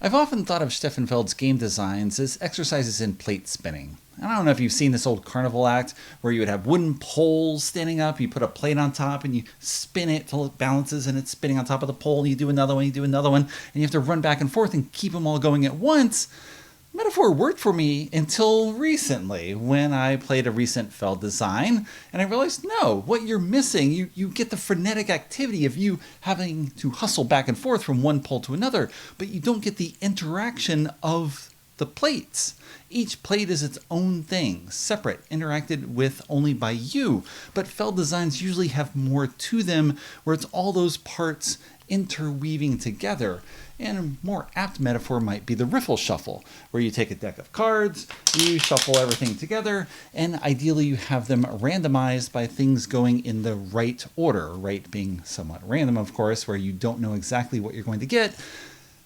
I've often thought of Stefan Feld's game designs as exercises in plate spinning. I don't know if you've seen this old carnival act where you would have wooden poles standing up, you put a plate on top and you spin it till it balances and it's spinning on top of the pole, and you do another one, and you have to run back and forth and keep them all going at once. Metaphor worked for me until recently when I played a recent Feld design and I realized, no, what you're missing, you get the frenetic activity of you having to hustle back and forth from one pole to another, but you don't get the interaction of the plates. Each plate is its own thing, separate, interacted with only by you, but Feld designs usually have more to them where it's all those parts interweaving together. And a more apt metaphor might be the riffle shuffle, where you take a deck of cards, you shuffle everything together, and ideally you have them randomized by things going in the right order, right being somewhat random, of course, where you don't know exactly what you're going to get.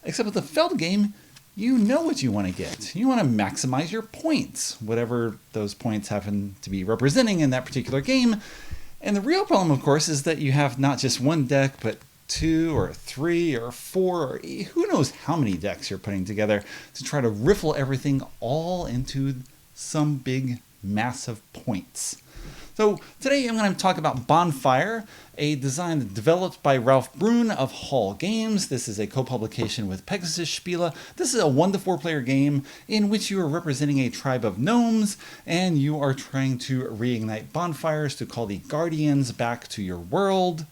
Except with the Feld game, you know what you want to get. You want to maximize your points, whatever those points happen to be representing in that particular game. And the real problem, of course, is that you have not just one deck, but 2 or 3 or 4 or who knows how many decks you're putting together to try to riffle everything all into some big massive points. So today I'm going to talk about Bonfire, a design developed by Ralph Brun of Hall Games. This is a co-publication with Pegasus Spiele. This is a 1 to 4 player game in which you are representing a tribe of gnomes and you are trying to reignite bonfires to call the guardians back to your world.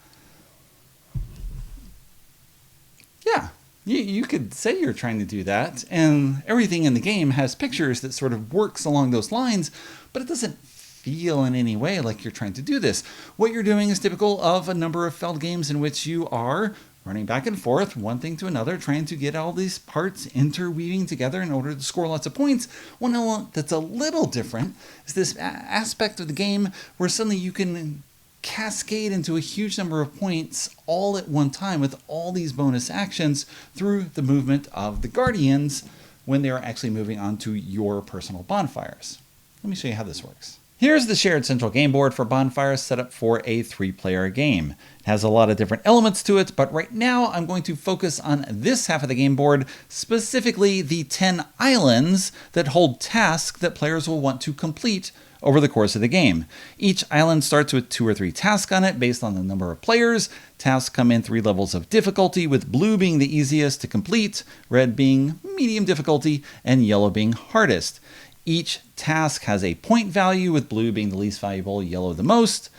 Yeah, you could say you're trying to do that, and everything in the game has pictures that sort of works along those lines, but it doesn't feel in any way like you're trying to do this. What you're doing is typical of a number of Feld games in which you are running back and forth, one thing to another, trying to get all these parts interweaving together in order to score lots of points. One element that's a little different is this aspect of the game where suddenly you can cascade into a huge number of points all at one time with all these bonus actions through the movement of the guardians when they're actually moving onto your personal bonfires. Let me show you how this works. Here's the shared central game board for Bonfire set up for a 3-player game. It has a lot of different elements to it, but right now I'm going to focus on this half of the game board, specifically the 10 islands that hold tasks that players will want to complete over the course of the game. Each island starts with 2 or 3 tasks on it based on the number of players. Tasks come in 3 levels of difficulty, with blue being the easiest to complete, red being medium difficulty, and yellow being hardest. Each task has a point value, with blue being the least valuable, yellow the most,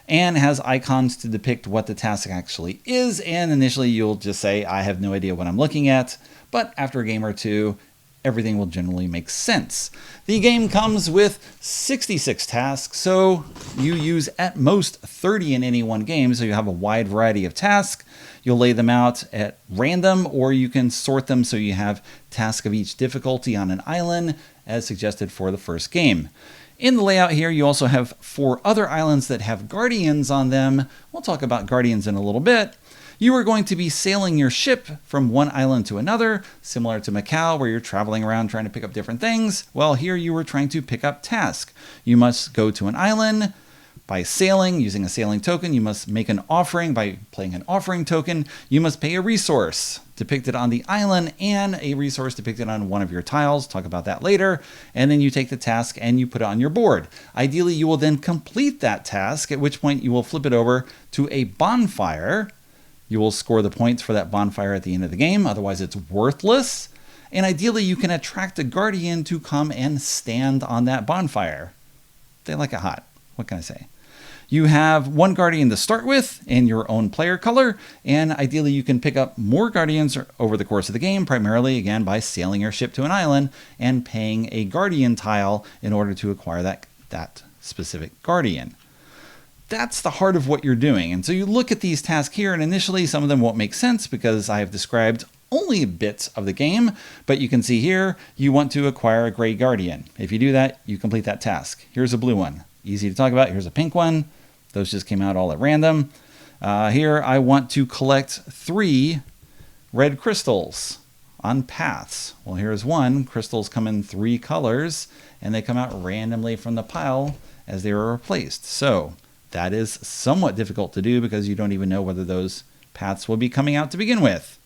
and has icons to depict what the task actually is. And initially you'll just say, I have no idea what I'm looking at, but after a game or two, everything will generally make sense. The game comes with 66 tasks, so you use at most 30 in any one game, so you have a wide variety of tasks. You'll lay them out at random, or you can sort them so you have tasks of each difficulty on an island, as suggested for the first game. In the layout here, you also have 4 other islands that have guardians on them. We'll talk about guardians in a little bit. You are going to be sailing your ship from one island to another, similar to Macau, where you're traveling around trying to pick up different things. Well, here you are trying to pick up tasks. You must go to an island by sailing, using a sailing token. You must make an offering by playing an offering token. You must pay a resource depicted on the island and a resource depicted on one of your tiles. Talk about that later. And then you take the task and you put it on your board. Ideally, you will then complete that task, at which point you will flip it over to a bonfire. You will score the points for that bonfire at the end of the game, otherwise it's worthless. And ideally you can attract a guardian to come and stand on that bonfire. They like it hot. What can I say? You have 1 guardian to start with in your own player color, and ideally you can pick up more guardians over the course of the game, primarily again by sailing your ship to an island and paying a guardian tile in order to acquire that specific guardian. That's the heart of what you're doing. And so you look at these tasks here, and initially some of them won't make sense because I have described only bits of the game, but you can see here, you want to acquire a gray guardian. If you do that, you complete that task. Here's a blue one. Easy to talk about. Here's a pink one. Those just came out all at random. Here I want to collect 3 red crystals on paths. Well, here's one. Crystals come in 3 colors, and they come out randomly from the pile as they were replaced. So that is somewhat difficult to do because you don't even know whether those paths will be coming out to begin with.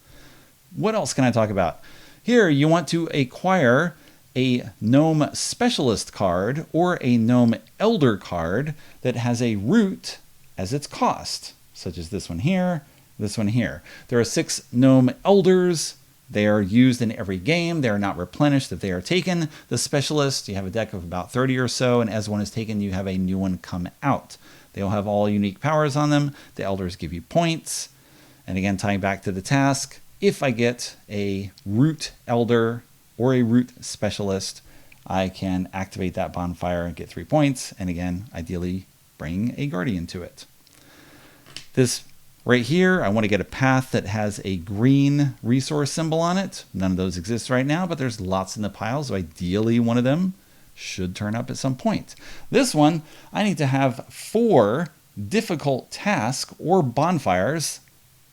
What else can I talk about? Here you want to acquire a gnome specialist card or a gnome elder card that has a root as its cost, such as this one here, this one here. There are 6 gnome elders. They are used in every game. They are not replenished if they are taken. The specialist, you have a deck of about 30 or so, and as one is taken, you have a new one come out. They all have all unique powers on them. The elders give you points. And again, tying back to the task, if I get a root elder or a root specialist, I can activate that bonfire and get 3 points. And again, ideally bring a guardian to it. This right here, I want to get a path that has a green resource symbol on it. None of those exist right now, but there's lots in the pile, so ideally one of them should turn up at some point. This one, I need to have 4 difficult tasks or bonfires,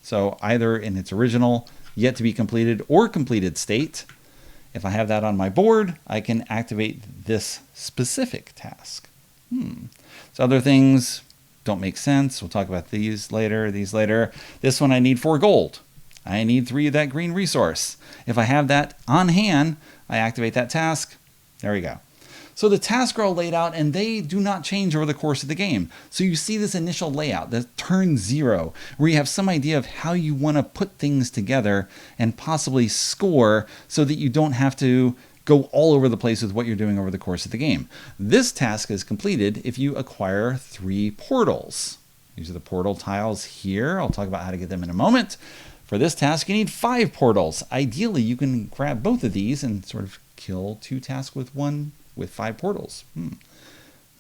so either in its original, yet to be completed, or completed state. If I have that on my board, I can activate this specific task. So other things don't make sense. We'll talk about these later, This one I need 4 gold. I need 3 of that green resource. If I have that on hand, I activate that task. There we go. So the tasks are all laid out and they do not change over the course of the game. So you see this initial layout, the turn 0, where you have some idea of how you want to put things together and possibly score so that you don't have to go all over the place with what you're doing over the course of the game. This task is completed if you acquire 3 portals. These are the portal tiles here. I'll talk about how to get them in a moment. For this task, you need 5 portals. Ideally, you can grab both of these and sort of kill 2 tasks with 5 portals.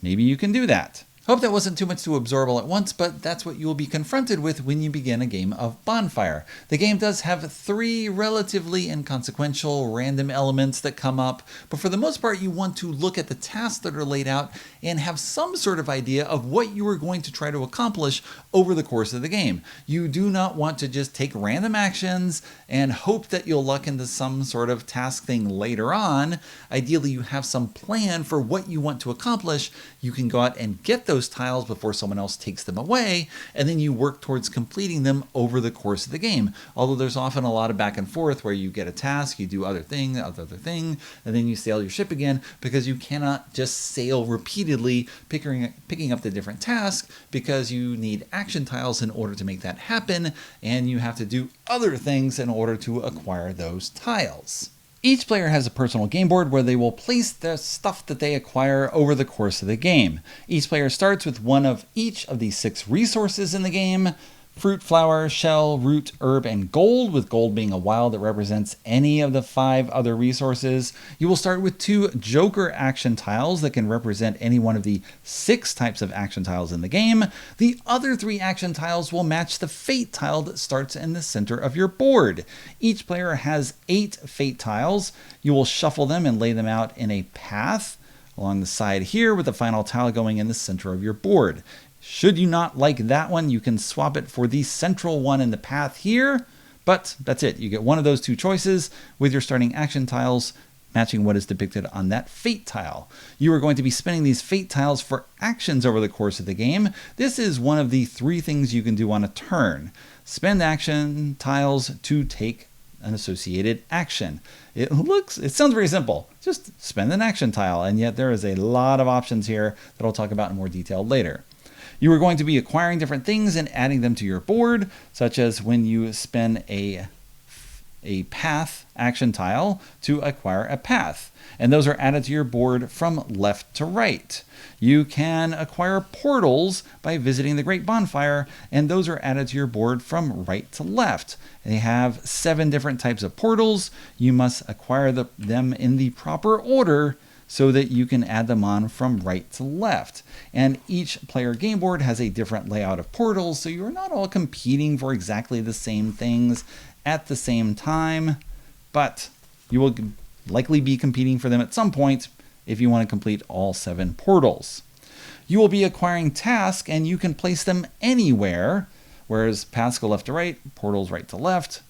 Maybe you can do that. Hope that wasn't too much to absorb all at once, but that's what you will be confronted with when you begin a game of Bonfire. The game does have 3 relatively inconsequential random elements that come up, but for the most part you want to look at the tasks that are laid out and have some sort of idea of what you are going to try to accomplish over the course of the game. You do not want to just take random actions and hope that you'll luck into some sort of task thing later on. Ideally you have some plan for what you want to accomplish. You can go out and get those tiles before someone else takes them away, and then you work towards completing them over the course of the game. Although there's often a lot of back and forth where you get a task, you do other thing, and then you sail your ship again, because you cannot just sail repeatedly picking up the different tasks, because you need action tiles in order to make that happen, and you have to do other things in order to acquire those tiles. Each player has a personal game board where they will place the stuff that they acquire over the course of the game. Each player starts with one of each of the 6 resources in the game: fruit, flower, shell, root, herb, and gold, with gold being a wild that represents any of the 5 other resources. You will start with 2 Joker action tiles that can represent any one of the 6 types of action tiles in the game. The other 3 action tiles will match the fate tile that starts in the center of your board. Each player has 8 fate tiles. You will shuffle them and lay them out in a path along the side here, with the final tile going in the center of your board. Should you not like that one, you can swap it for the central one in the path here, but that's it. You get one of those 2 choices with your starting action tiles matching what is depicted on that fate tile. You are going to be spending these fate tiles for actions over the course of the game. This is one of the 3 things you can do on a turn. Spend action tiles to take an associated action. It sounds very simple. Just spend an action tile, and yet there is a lot of options here that I'll talk about in more detail later. You are going to be acquiring different things and adding them to your board, such as when you spend a path action tile to acquire a path, and those are added to your board from left to right. You can acquire portals by visiting the Great Bonfire, and those are added to your board from right to left. They have 7 different types of portals. You must acquire them in the proper order so that you can add them on from right to left. And each player game board has a different layout of portals, so you're not all competing for exactly the same things at the same time, but you will likely be competing for them at some point if you want to complete all 7 portals. You will be acquiring tasks, and you can place them anywhere, whereas paths go left to right, portals right to left.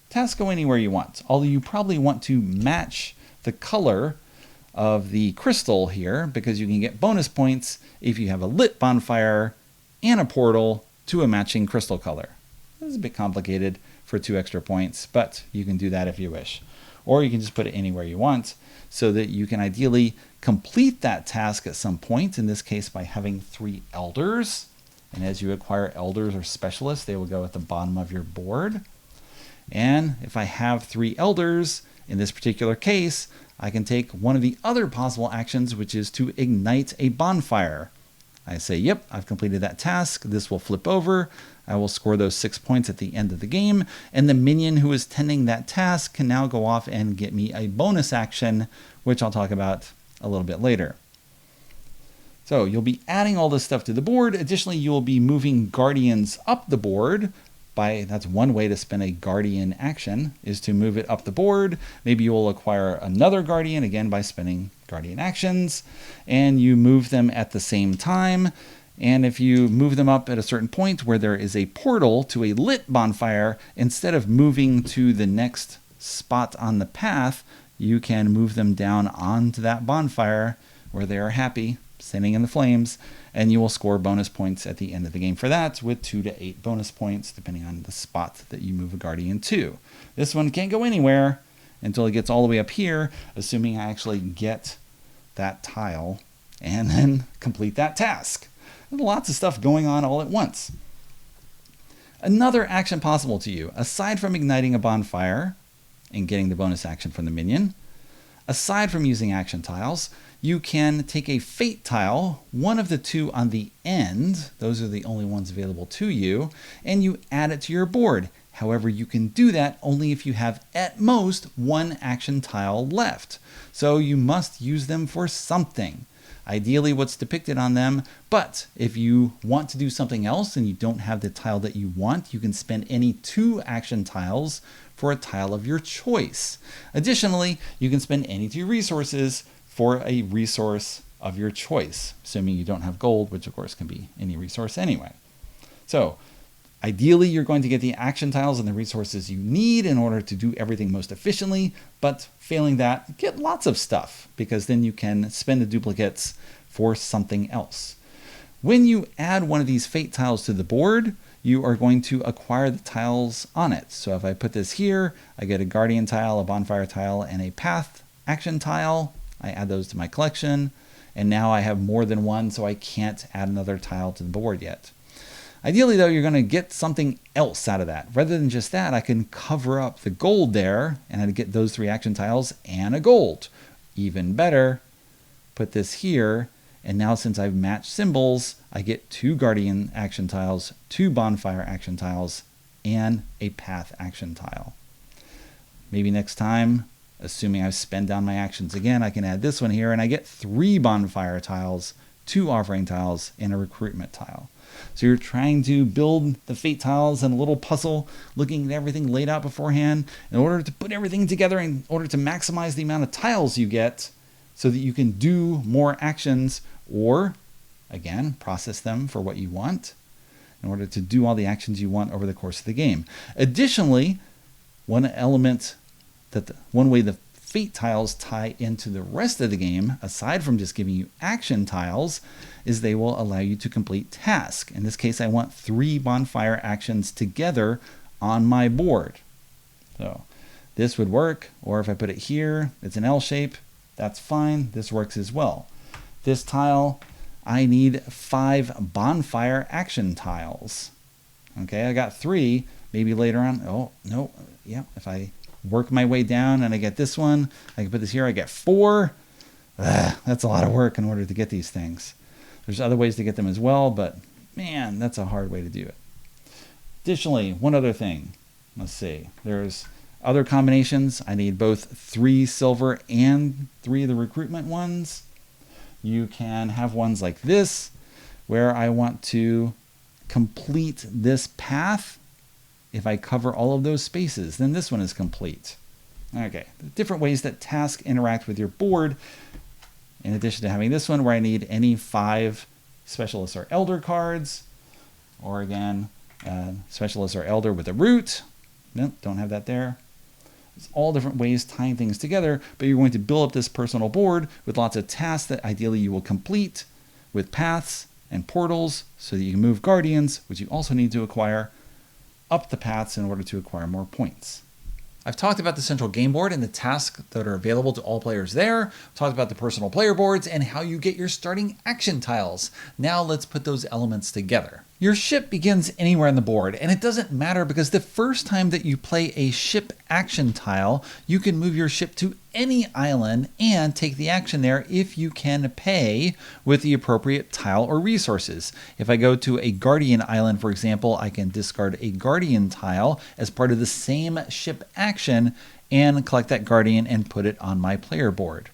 Tasks go anywhere you want, although you probably want to match the color of the crystal here, because you can get bonus points if you have a lit bonfire and a portal to a matching crystal color. This is a bit complicated for 2 extra points, but you can do that if you wish. or you can just put it anywhere you want so that you can ideally complete that task at some point, in this case by having 3 elders. And as you acquire elders or specialists, they will go at the bottom of your board. And if I have 3 elders, in this particular case, I can take one of the other possible actions, which is to ignite a bonfire. I say, yep, I've completed that task. This will flip over. I will score those 6 points at the end of the game. And the minion who is tending that task can now go off and get me a bonus action, which I'll talk about a little bit later. So you'll be adding all this stuff to the board. Additionally, you will be moving guardians up the board. That's one way to spend a guardian action, is to move it up the board. Maybe you will acquire another guardian, again by spending guardian actions, and you move them at the same time. And if you move them up at a certain point where there is a portal to a lit bonfire, instead of moving to the next spot on the path, you can move them down onto that bonfire where they are happy, standing in the flames, and you will score bonus points at the end of the game for that, with 2 to 8 bonus points, depending on the spot that you move a guardian to. This one can't go anywhere until it gets all the way up here, assuming I actually get that tile and then complete that task. There's lots of stuff going on all at once. Another action possible to you, aside from igniting a bonfire and getting the bonus action from the minion, aside from using action tiles, you can take a fate tile, one of the 2 on the end, those are the only ones available to you, and you add it to your board. However, you can do that only if you have at most 1 action tile left. So you must use them for something. Ideally what's depicted on them, but if you want to do something else and you don't have the tile that you want, you can spend any 2 action tiles for a tile of your choice. Additionally, you can spend any 2 resources for a resource of your choice, assuming you don't have gold, which of course can be any resource anyway. So ideally, you're going to get the action tiles and the resources you need in order to do everything most efficiently, but failing that, get lots of stuff, because then you can spend the duplicates for something else. When you add one of these fate tiles to the board, you are going to acquire the tiles on it. So if I put this here, I get a guardian tile, a bonfire tile, and a path action tile. I add those to my collection, and now I have more than one, so I can't add another tile to the board yet. Ideally, though, you're going to get something else out of that. Rather than just that, I can cover up the gold there, and I'd get those 3 action tiles and a gold. Even better, put this here, and now since I've matched symbols, I get 2 guardian action tiles, 2 bonfire action tiles, and a path action tile. Maybe next time, assuming I've spent down my actions again, I can add this one here, and I get 3 bonfire tiles, 2 offering tiles, and a recruitment tile. So you're trying to build the fate tiles in a little puzzle, looking at everything laid out beforehand in order to put everything together, in order to maximize the amount of tiles you get so that you can do more actions, or again, process them for what you want in order to do all the actions you want over the course of the game. Additionally, one way the fate tiles tie into the rest of the game, aside from just giving you action tiles, is they will allow you to complete tasks. In this case, I want 3 bonfire actions together on my board. So this would work, or if I put it here, it's an L shape, that's fine. This works as well. This tile, I need 5 bonfire action tiles. Okay, I got 3. Maybe later on, oh, no, yeah, if I work my way down and I get this one, I can put this here, I get 4. That's a lot of work in order to get these things. There's other ways to get them as well, but man, that's a hard way to do it. Additionally, one other thing, let's see, there's other combinations. I need both 3 silver and 3 of the recruitment ones. You can have ones like this, where I want to complete this path. If I cover all of those spaces, then this one is complete. Okay, different ways that tasks interact with your board. In addition to having this one where I need any 5 specialists or elder cards, or again, specialists or elder with a root. Nope, don't have that there. It's all different ways tying things together, but you're going to build up this personal board with lots of tasks that ideally you will complete with paths and portals so that you can move guardians, which you also need to acquire, up the paths in order to acquire more points. I've talked about the central game board and the tasks that are available to all players there. I've talked about the personal player boards and how you get your starting action tiles. Now let's put those elements together. Your ship begins anywhere on the board, and it doesn't matter because the first time that you play a ship action tile, you can move your ship to any island and take the action there if you can pay with the appropriate tile or resources. If I go to a Guardian island, for example, I can discard a Guardian tile as part of the same ship action and collect that Guardian and put it on my player board.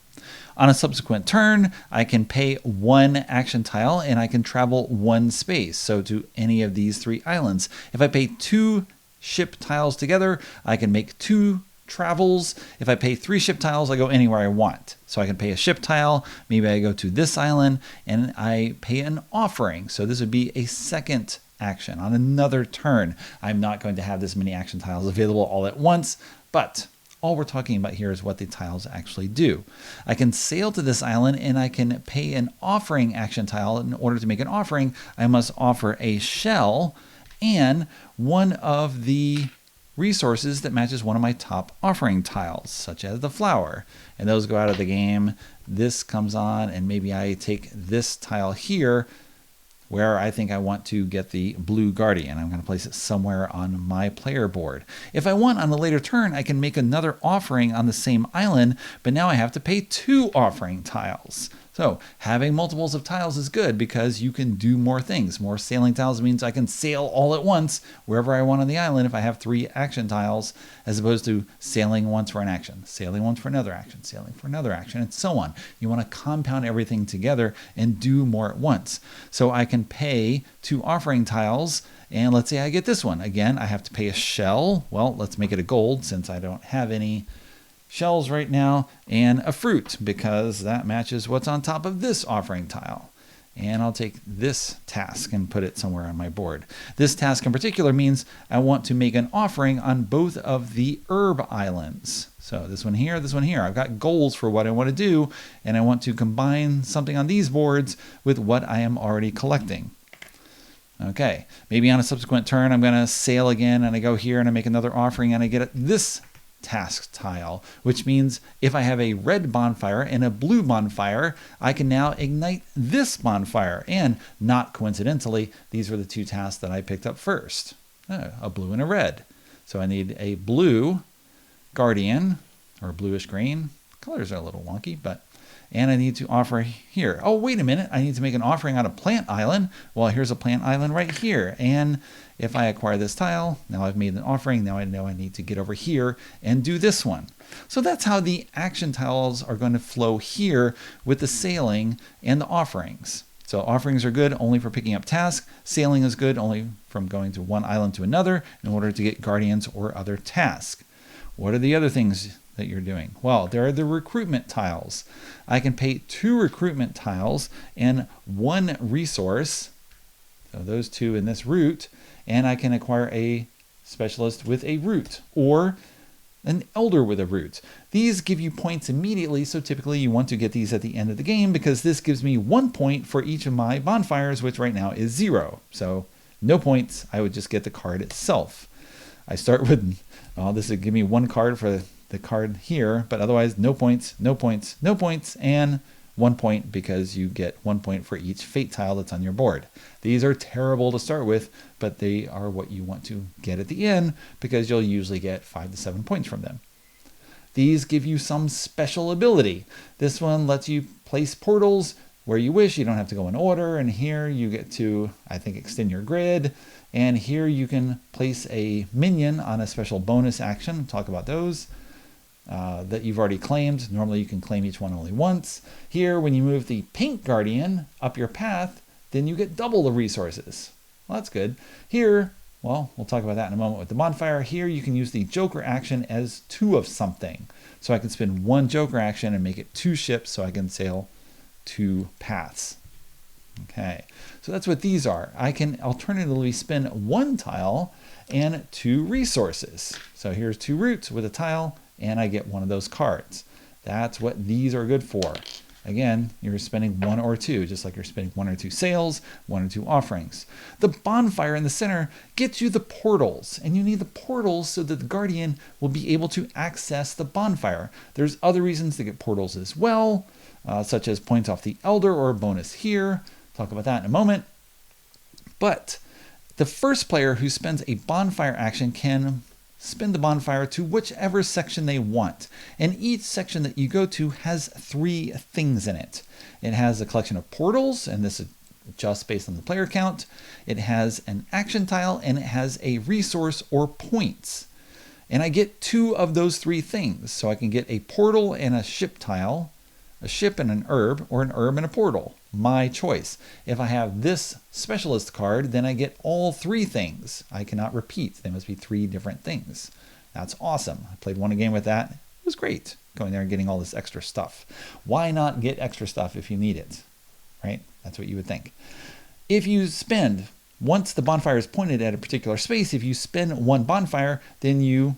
On a subsequent turn, I can pay one action tile and I can travel one space, so to any of these 3 islands. If I pay 2 ship tiles together, I can make 2 travels. If I pay 3 ship tiles, I go anywhere I want. So I can pay a ship tile, maybe I go to this island, and I pay an offering. So this would be a second action on another turn. I'm not going to have this many action tiles available all at once, but all we're talking about here is what the tiles actually do. I can sail to this island and I can pay an offering action tile. In order to make an offering, I must offer a shell and one of the resources that matches one of my top offering tiles, such as the flower. And those go out of the game. This comes on, and maybe I take this tile here where I think I want to get the blue Guardian. I'm going to place it somewhere on my player board. If I want on a later turn, I can make another offering on the same island, but now I have to pay 2 offering tiles. So having multiples of tiles is good because you can do more things. More sailing tiles means I can sail all at once wherever I want on the island if I have 3 action tiles, as opposed to sailing once for an action, sailing once for another action, sailing for another action, and so on. You want to compound everything together and do more at once. So I can pay 2 offering tiles, and let's say I get this one. Again, I have to pay a shell. Well, let's make it a gold since I don't have any shells right now, and a fruit because that matches what's on top of this offering tile. And I'll take this task and put it somewhere on my board. This task in particular means I want to make an offering on both of the herb islands. So this one here, this one here. I've got goals for what I want to do, and I want to combine something on these boards with what I am already collecting. Okay, maybe on a subsequent turn I'm going to sail again, and I go here and I make another offering and I get this task tile, which means if I have a red bonfire and a blue bonfire, I can now ignite this bonfire. And not coincidentally, these were the 2 tasks that I picked up first, a blue and a red. So I need a blue Guardian, or bluish green. Colors are a little wonky, and I need to offer here. Oh, wait a minute. I need to make an offering on a plant island. Well, here's a plant island right here. And if I acquire this tile, now I've made an offering. Now I know I need to get over here and do this one. So that's how the action tiles are going to flow here with the sailing and the offerings. So offerings are good only for picking up tasks. Sailing is good only from going to one island to another in order to get guardians or other tasks. What are the other things that you're doing? Well, there are the recruitment tiles. I can pay 2 recruitment tiles and 1 resource, so those 2 in this route, and I can acquire a specialist with a route or an elder with a route. These give you points immediately, so typically you want to get these at the end of the game because this gives me 1 point for each of my bonfires, which right now is 0. So no points, I would just get the card itself. I start with, this would give me 1 card for the card here, but otherwise no points, no points, no points, and 1 point because you get 1 point for each fate tile that's on your board. These are terrible to start with, but they are what you want to get at the end because you'll usually get 5 to 7 points from them. These give you some special ability. This one lets you place portals where you wish. You don't have to go in order, and here you get to, I think, extend your grid. And here you can place a minion on a special bonus action. Talk about those. That you've already claimed. Normally you can claim each one only once. Here, when you move the pink guardian up your path, then you get double the resources. Well, that's good. Here, well, we'll talk about that in a moment with the bonfire. Here you can use the joker action as 2 of something. So I can spend 1 joker action and make it 2 ships so I can sail 2 paths. Okay, so that's what these are. I can alternatively spend 1 tile and 2 resources. So here's 2 routes with a tile, and I get 1 of those cards. That's what these are good for. Again, you're spending 1 or 2, just like you're spending 1 or 2 sales, 1 or 2 offerings. The bonfire in the center gets you the portals, and you need the portals so that the guardian will be able to access the bonfire. There's other reasons to get portals as well, such as points off the elder or a bonus here. Talk about that in a moment. But the first player who spends a bonfire action can spin the bonfire to whichever section they want. And each section that you go to has 3 things in it. It has a collection of portals, and this is just based on the player count. It has an action tile, and it has a resource or points. And I get 2 of those 3 things. So I can get a portal and a ship tile, a ship and an herb, or an herb and a portal. My choice. If I have this specialist card, then I get all 3 things. I cannot repeat. They must be 3 different things. That's awesome. I played one game with that. It was great going there and getting all this extra stuff. Why not get extra stuff if you need it? Right? That's what you would think. If you spend, once the bonfire is pointed at a particular space, if you spend 1 bonfire, then you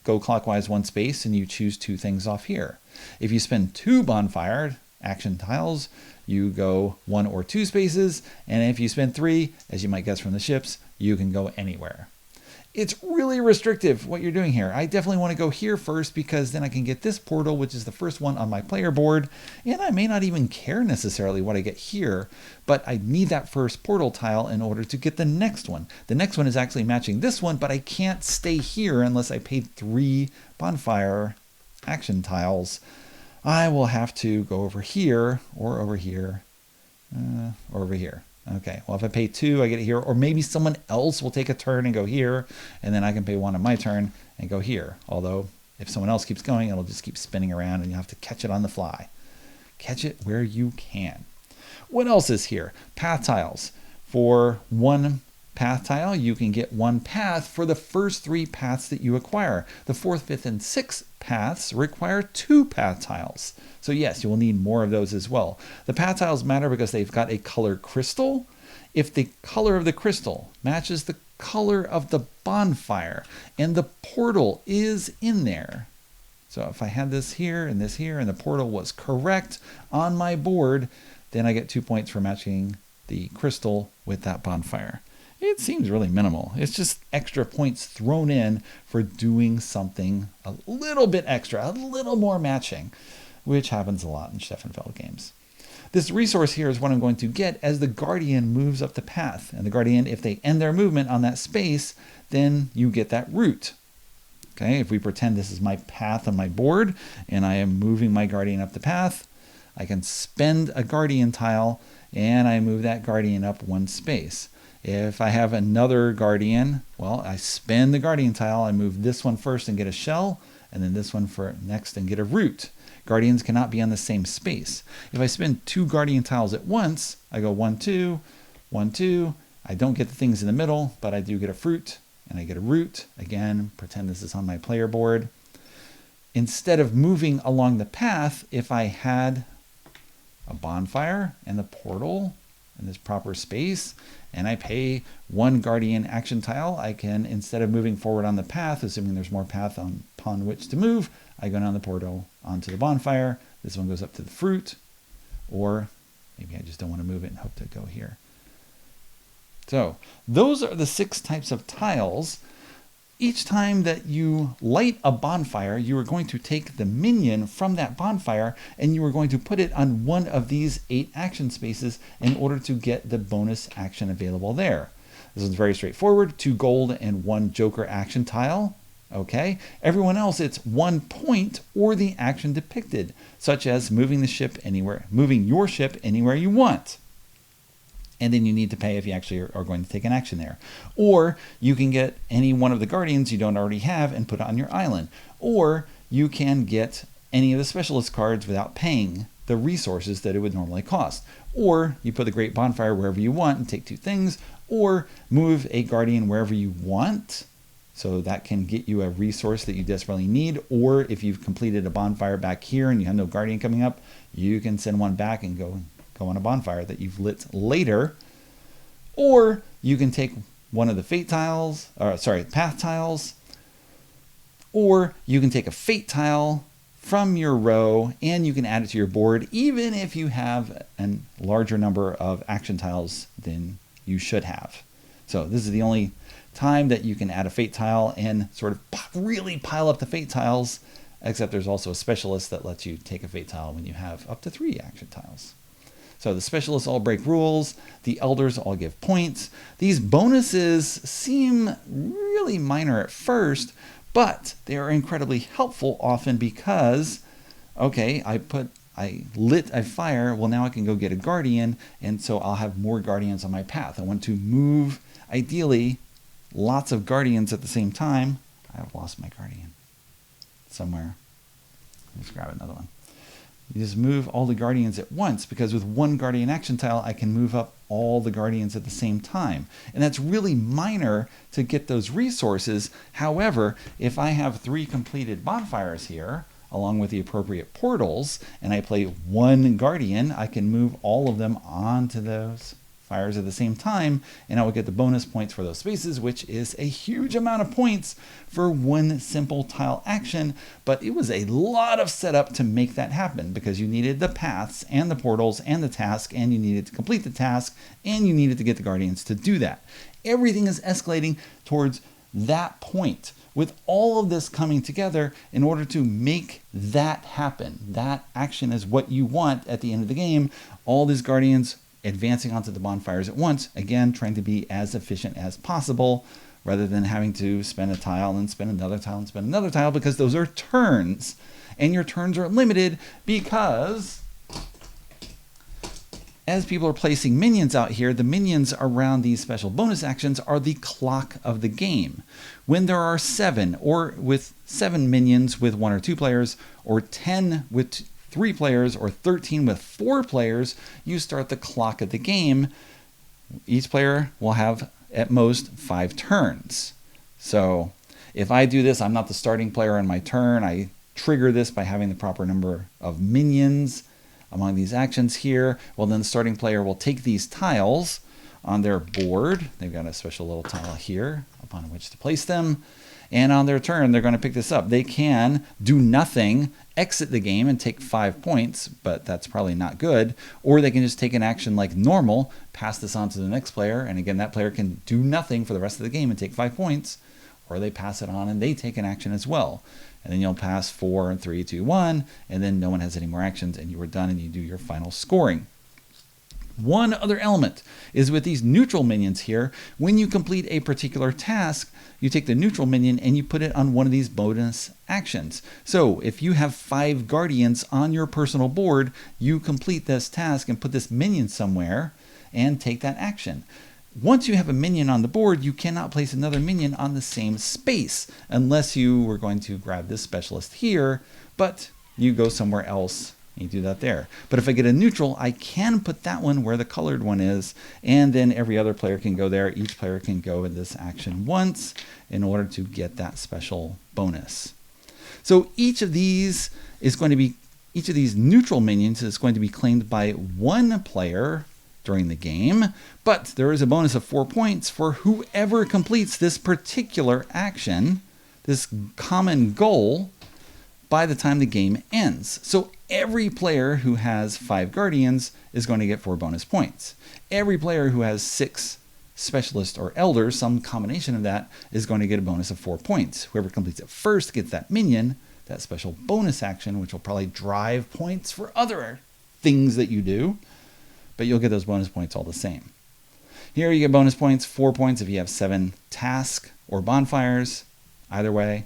go clockwise 1 space and you choose 2 things off here. If you spend 2 bonfire action tiles, you go 1 or 2 spaces, and if you spend 3, as you might guess from the ships, you can go anywhere. It's really restrictive what you're doing here. I definitely want to go here first because then I can get this portal, which is the first one on my player board, and I may not even care necessarily what I get here, but I need that first portal tile in order to get the next one. The next one is actually matching this one, but I can't stay here unless I paid 3 bonfire action tiles. I will have to go over here, or over here, or over here. Okay, well, if I pay 2, I get it here, or maybe someone else will take a turn and go here, and then I can pay 1 on my turn and go here. Although, if someone else keeps going, it'll just keep spinning around, and you have to catch it on the fly. Catch it where you can. What else is here? Path tiles. For 1 path tile, you can get 1 path for the first 3 paths that you acquire. The 4th, 5th, and 6th paths require 2 path tiles. So yes, you will need more of those as well. The path tiles matter because they've got a color crystal. If the color of the crystal matches the color of the bonfire and the portal is in there. So if I had this here and the portal was correct on my board, then I get 2 points for matching the crystal with that bonfire. It seems really minimal. It's just extra points thrown in for doing something a little bit extra, a little more matching, which happens a lot in Steffenfeld games. This resource here is what I'm going to get as the Guardian moves up the path. And the Guardian, if they end their movement on that space, then you get that route. Okay, if we pretend this is my path on my board and I am moving my Guardian up the path, I can spend a Guardian tile and I move that Guardian up 1 space. If I have another Guardian, well, I spend the Guardian tile, I move this one first and get a shell, and then this one for next and get a root. Guardians cannot be on the same space. If I spend 2 Guardian tiles at once, I go 1, 2, 1, 2. I don't get the things in the middle, but I do get a fruit, and I get a root. Again, pretend this is on my player board. Instead of moving along the path, if I had a bonfire and the portal in this proper space, and I pay 1 Guardian action tile, I can, instead of moving forward on the path, assuming there's more path upon which to move, I go down the portal onto the bonfire. This one goes up to the fruit, or maybe I just don't want to move it and hope to go here. So those are the 6 types of tiles. Each time that you light a bonfire, you are going to take the minion from that bonfire and you are going to put it on one of these 8 action spaces in order to get the bonus action available there. This is very straightforward. 2 gold and 1 joker action tile. Okay. Everyone else, it's 1 point or the action depicted, such as moving the ship anywhere, moving your ship anywhere you want. And then you need to pay if you actually are going to take an action there. Or you can get any one of the Guardians you don't already have and put it on your island. Or you can get any of the specialist cards without paying the resources that it would normally cost. Or you put the Great Bonfire wherever you want and take 2 things. Or move a Guardian wherever you want. So that can get you a resource that you desperately need. Or if you've completed a bonfire back here and you have no Guardian coming up, you can send one back and go on a bonfire that you've lit later. Or you can take one of the path tiles, or you can take a fate tile from your row, and you can add it to your board even if you have a larger number of action tiles than you should have. So this is the only time that you can add a fate tile and sort of really pile up the fate tiles, except there's also a specialist that lets you take a fate tile when you have up to 3 action tiles. So the specialists all break rules, the elders all give points. These bonuses seem really minor at first, but they are incredibly helpful often because, okay, I lit a fire, well now I can go get a guardian, and so I'll have more guardians on my path. I want to move, ideally, lots of guardians at the same time. I've lost my guardian somewhere. Let's grab another one. You just move all the guardians at once, because with one guardian action tile, I can move up all the guardians at the same time. And that's really minor to get those resources. However, if I have 3 completed bonfires here, along with the appropriate portals, and I play 1 guardian, I can move all of them onto those fires at the same time, and I will get the bonus points for those spaces, which is a huge amount of points for 1 simple tile action. But it was a lot of setup to make that happen, because you needed the paths and the portals and the task, and you needed to complete the task, and you needed to get the guardians to do that. Everything is escalating towards that point, with all of this coming together in order to make that happen. That action is what you want at the end of the game. All these guardians advancing onto the bonfires at once, again, trying to be as efficient as possible, rather than having to spend a tile and spend another tile and spend another tile, because those are turns. And your turns are limited because as people are placing minions out here, the minions around these special bonus actions are the clock of the game. When there are 7, or with 7 minions with 1 or 2 players, or 10 with 3 players, or 13 with 4 players, you start the clock of the game. Each player will have at most 5 turns. So if I do this, I'm not the starting player on my turn. I trigger this by having the proper number of minions among these actions here. Well, then the starting player will take these tiles on their board. They've got a special little tile here upon which to place them. And on their turn, they're going to pick this up. They can do nothing, exit the game and take 5 points, but that's probably not good. Or they can just take an action like normal, pass this on to the next player, and again, that player can do nothing for the rest of the game and take 5 points. Or they pass it on and they take an action as well. And then you'll pass 4 and 3, 2, 1, and then no one has any more actions, and you are done, and you do your final scoring. One other element is with these neutral minions here. When you complete a particular task, you take the neutral minion and you put it on one of these bonus actions. So if you have 5 guardians on your personal board, you complete this task and put this minion somewhere and take that action. Once you have a minion on the board, you cannot place another minion on the same space unless you were going to grab this specialist here, but you go somewhere else. You do that there. But if I get a neutral, I can put that one where the colored one is, and then every other player can go there. Each player can go in this action once in order to get that special bonus. So each of these neutral minions is going to be claimed by 1 player during the game, but there is a bonus of 4 points for whoever completes this particular action, this common goal, by the time the game ends. So every player who has 5 guardians is going to get 4 bonus points. Every player who has 6 specialists or elders, some combination of that, is going to get a bonus of 4 points. Whoever completes it first gets that minion, that special bonus action, which will probably drive points for other things that you do, but you'll get those bonus points all the same. Here you get bonus points, 4 points if you have 7 tasks or bonfires. Either way,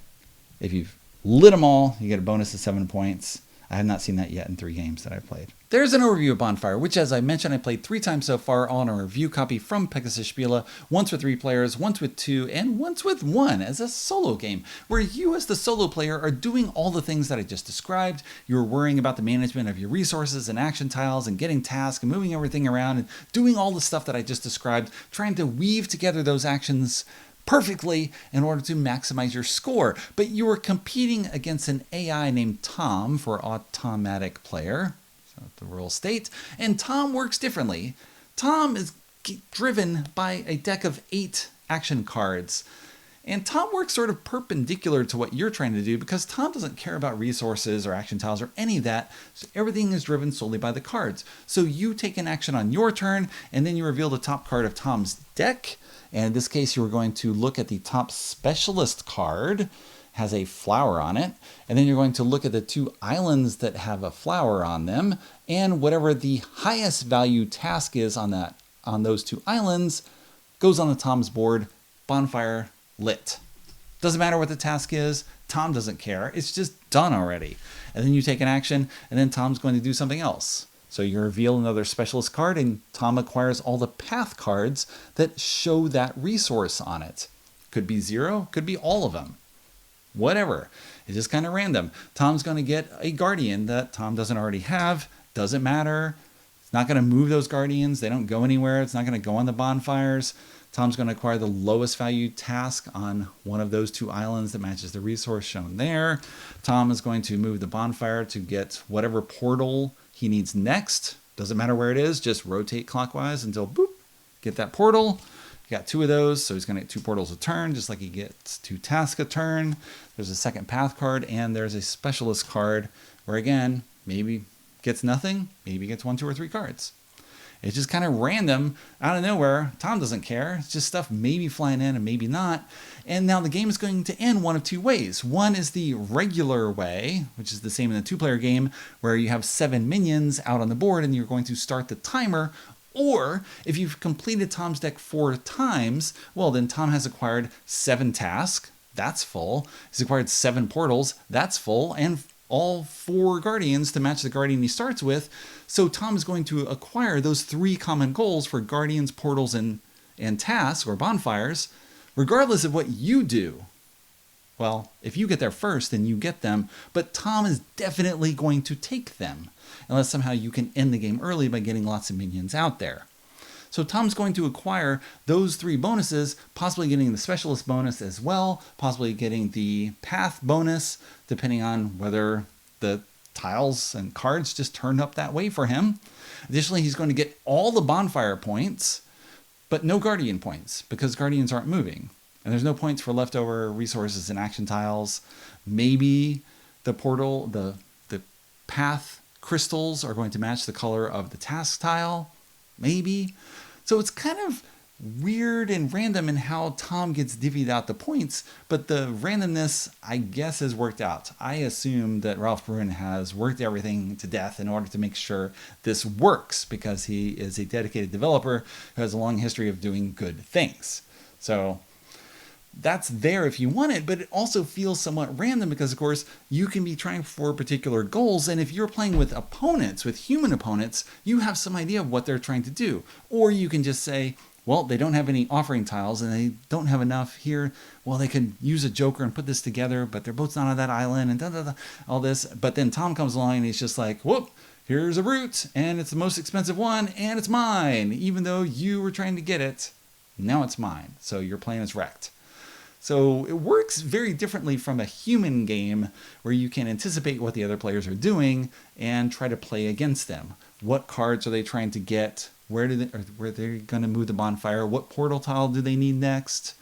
if you've lit them all, you get a bonus of 7 points. I have not seen that yet in 3 games that I've played. There's an overview of Bonfire, which, as I mentioned, I played 3 times so far, all in a review copy from Pegasus Spiele, once with 3 players, once with 2, and once with 1 as a solo game, where you as the solo player are doing all the things that I just described. You're worrying about the management of your resources and action tiles and getting tasks and moving everything around and doing all the stuff that I just described, trying to weave together those actions perfectly in order to maximize your score. But you are competing against an AI named Tom for automatic player, so the rural state, and Tom works differently. Tom is driven by a deck of 8 action cards. And Tom works sort of perpendicular to what you're trying to do because Tom doesn't care about resources or action tiles or any of that. So everything is driven solely by the cards. So you take an action on your turn and then you reveal the top card of Tom's deck. And in this case, you are going to look at the top specialist card, has a flower on it. And then you're going to look at the 2 islands that have a flower on them. And whatever the highest value task is on those 2 islands goes on the Tom's board, Bonfire lit. Doesn't matter what the task is. Tom doesn't care. It's just done already. And then you take an action, and then Tom's going to do something else. So you reveal another specialist card, and Tom acquires all the path cards that show that resource on it. Could be 0, could be all of them. Whatever. It's just kind of random. Tom's going to get a guardian that Tom doesn't already have. Doesn't matter. It's not going to move those guardians. They don't go anywhere. It's not going to go on the bonfires. Tom's going to acquire the lowest value task on one of those 2 islands that matches the resource shown there. Tom is going to move the bonfire to get whatever portal he needs next. Doesn't matter where it is, just rotate clockwise until boop, get that portal. You got 2 of those, so he's going to get 2 portals a turn, just like he gets 2 tasks a turn. There's a second path card, and there's a specialist card where, again, maybe gets nothing, maybe gets 1, 2, or 3 cards. It's just kind of random out of nowhere. Tom doesn't care. It's just stuff maybe flying in and maybe not. And now the game is going to end one of 2 ways. One is the regular way, which is the same in the 2-player game, where you have 7 minions out on the board and you're going to start the timer. Or if you've completed Tom's deck 4 times, well, then Tom has acquired 7 tasks. That's full. He's acquired 7 portals. That's full. And all 4 guardians to match the guardian he starts with. So Tom is going to acquire those 3 common goals for guardians, portals, and tasks, or bonfires, regardless of what you do. Well, if you get there first, then you get them, but Tom is definitely going to take them, unless somehow you can end the game early by getting lots of minions out there. So Tom's going to acquire those 3 bonuses, possibly getting the specialist bonus as well, possibly getting the path bonus, depending on whether the tiles and cards just turned up that way for him. Additionally, he's going to get all the bonfire points, but no guardian points, because guardians aren't moving. And there's no points for leftover resources and action tiles. Maybe the portal, the path crystals are going to match the color of the task tile. Maybe. So it's kind of weird and random in how Tom gets divvied out the points, but the randomness, I guess, has worked out. I assume that Ralph Bruin has worked everything to death in order to make sure this works, because he is a dedicated developer who has a long history of doing good things. So that's there if you want it, but it also feels somewhat random because, of course, you can be trying for particular goals, and if you're playing with opponents, with human opponents, you have some idea of what they're trying to do. Or you can just say, well, they don't have any offering tiles and they don't have enough here. Well, they could use a joker and put this together, but their boat's not on that island and all this. But then Tom comes along and he's just like, whoop, here's a route and it's the most expensive one and it's mine. Even though you were trying to get it, now it's mine. So your plan is wrecked. So it works very differently from a human game where you can anticipate what the other players are doing and try to play against them. What cards are they trying to get? Where they're going to move the bonfire? What portal tile do they need next?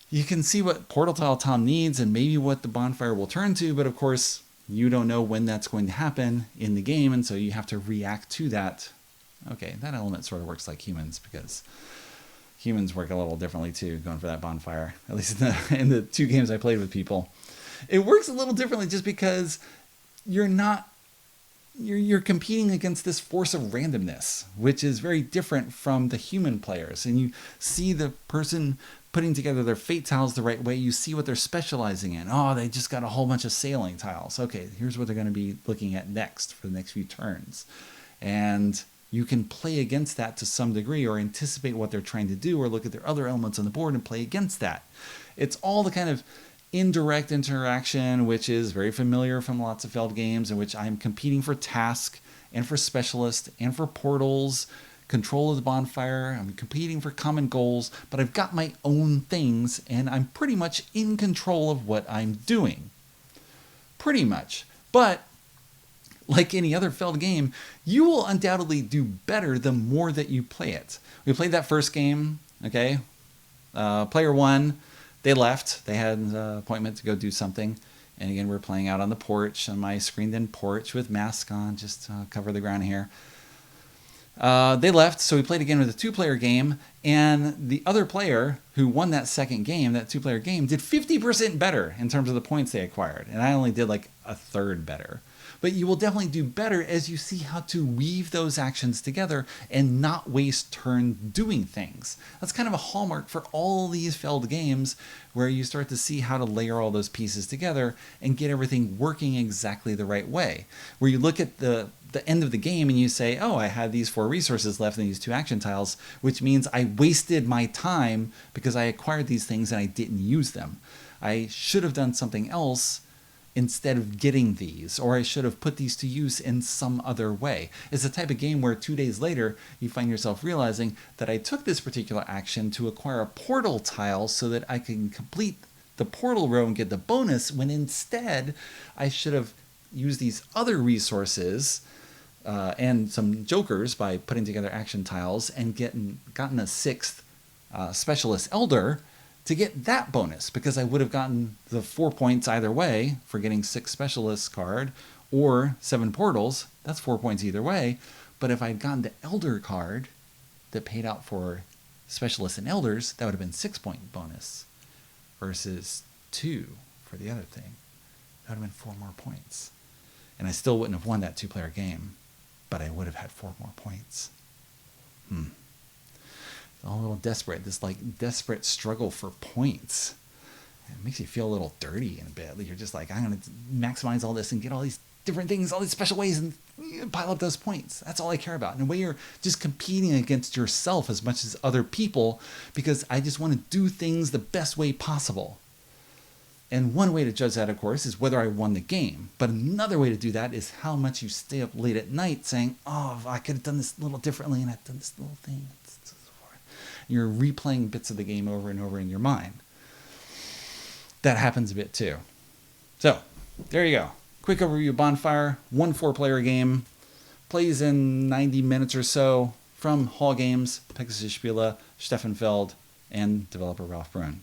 You can see what portal tile Tom needs and maybe what the bonfire will turn to, but of course you don't know when that's going to happen in the game, and so you have to react to that. Okay, that element sort of works like humans, because humans work a little differently too, going for that bonfire, at least in the 2 games I played with people. It works a little differently just because you're competing against this force of randomness, which is very different from the human players. And you see the person putting together their fate tiles the right way. You see what they're specializing in. Oh, they just got a whole bunch of sailing tiles. Okay, here's what they're going to be looking at next for the next few turns. And you can play against that to some degree, or anticipate what they're trying to do, or look at their other elements on the board and play against that. It's all the kind of indirect interaction, which is very familiar from lots of Feld games, in which I'm competing for task and for specialist and for portals, control of the bonfire. I'm competing for common goals, but I've got my own things and I'm pretty much in control of what I'm doing. Pretty much. But like any other Feld game, you will undoubtedly do better the more that you play it. We played that first game, okay? Player 1 They left. They had an appointment to go do something. And again, we're playing out on the porch, on my screened-in porch with masks on, just to cover the ground here. They left, so we played again with a 2-player game, and the other player who won that second game, that 2-player game, did 50% better in terms of the points they acquired, and I only did like a third better. But you will definitely do better as you see how to weave those actions together and not waste turn doing things. That's kind of a hallmark for all these failed games, where you start to see how to layer all those pieces together and get everything working exactly the right way. Where you look at the end of the game and you say, oh, I had these 4 resources left in these 2 action tiles, which means I wasted my time because I acquired these things and I didn't use them. I should have done something else instead of getting these, or I should have put these to use in some other way. It's the type of game where 2 days later you find yourself realizing that I took this particular action to acquire a portal tile so that I can complete the portal row and get the bonus, when instead I should have used these other resources and some jokers by putting together action tiles and gotten a 6th specialist elder to get that bonus, because I would have gotten the 4 points either way for getting 6 specialists card or 7 portals. That's 4 points either way. But if I'd gotten the elder card that paid out for specialists and elders, that would have been 6-point bonus versus 2 for the other thing. That would have been 4 more points. And I still wouldn't have won that 2-player game, but I would have had 4 more points. A little desperate, this like desperate struggle for points. It makes you feel a little dirty in a bit. You're just like, I'm going to maximize all this and get all these different things, all these special ways, and pile up those points. That's all I care about. In a way, you're just competing against yourself as much as other people, because I just want to do things the best way possible. And one way to judge that, of course, is whether I won the game. But another way to do that is how much you stay up late at night saying, oh, I could have done this a little differently, and I've done this little thing. You're replaying bits of the game over and over in your mind. That happens a bit too. So, there you go. Quick overview of Bonfire. 1 4-player game. Plays in 90 minutes or so from Hall Games, Pegasus Spiele, Steffenfeld, and developer Ralph Brun.